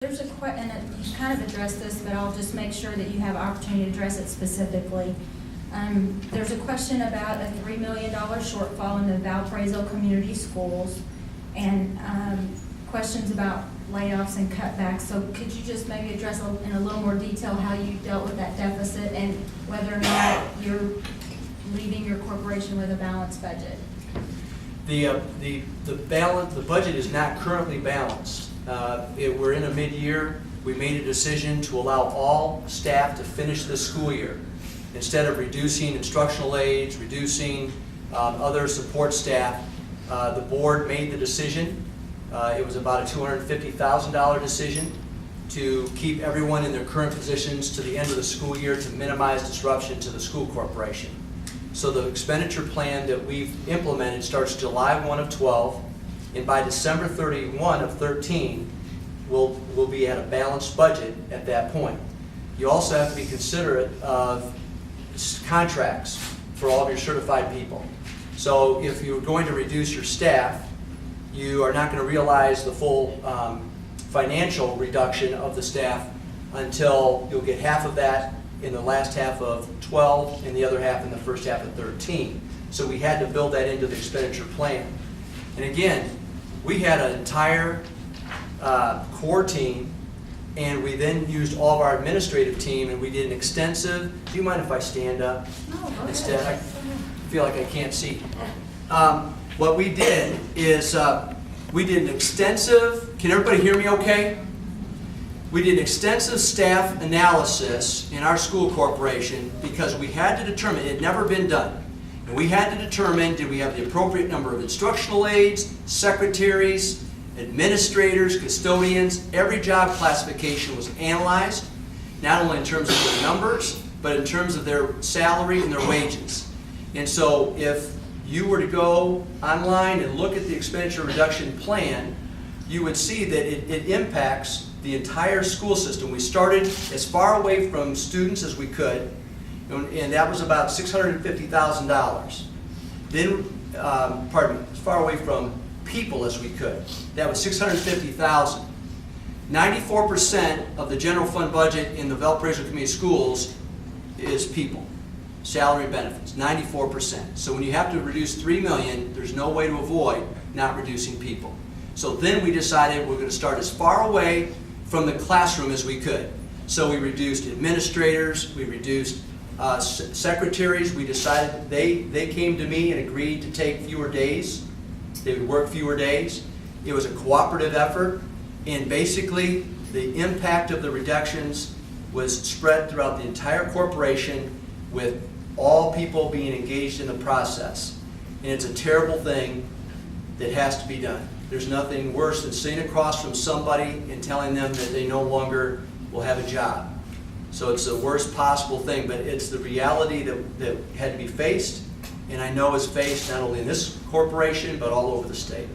There's and you kind of addressed this, but I'll just make sure that you have opportunity to address it specifically. There's a question about a $3 million shortfall in the Valapraiso community schools, and questions about layoffs and cutbacks. So could you just maybe address in a little more detail how you dealt with that deficit and whether or not you're leaving your corporation with a balanced budget? The budget is not currently balanced. We're in a mid-year. We made a decision to allow all staff to finish this school year. Instead of reducing instructional aides, reducing other support staff, the board made the decision. It was about a $250,000 decision to keep everyone in their current positions to the end of the school year to minimize disruption to the school corporation. So the expenditure plan that we've implemented starts July 1 of 12, and by December 31 of 13, we'll be at a balanced budget at that point. You also have to be considerate of contracts for all of your certified people. So if you're going to reduce your staff, you are not going to realize the full financial reduction of the staff until you'll get half of that in the last half of 12 and the other half in the first half of 13. So we had to build that into the expenditure plan. And again, we had an entire core team, and we then used all of our administrative team, and we did an extensive, do you mind if I stand up? No, Instead, I feel like I can't see. What we did is we did an extensive, can everybody hear me okay? We did an extensive staff analysis in our school corporation because we had to determine, it had never been done, and we had to determine, did we have the appropriate number of instructional aides, secretaries, administrators, custodians. Every job classification was analyzed, not only in terms of their numbers, but in terms of their salary and their wages. And so if you were to go online and look at the expenditure reduction plan, you would see that it impacts the entire school system. We started as far away from students as we could, and that was about $650,000. Then, as far away from people as we could. That was $650,000. 94% of the general fund budget in the Valapraiso Community Schools is people, salary and benefits, 94%. So when you have to reduce $3 million, there's no way to avoid not reducing people. So then we decided we're going to start as far away from the classroom as we could. So we reduced administrators, we reduced secretaries. We decided they came to me and agreed to take fewer days. They would work fewer days. It was a cooperative effort, and basically the impact of the reductions was spread throughout the entire corporation with all people being engaged in the process. And it's a terrible thing that has to be done. There's nothing worse than sitting across from somebody and telling them that they no longer will have a job. So it's the worst possible thing, but it's the reality that had to be faced, and I know is faced not only in this corporation, but all over the state.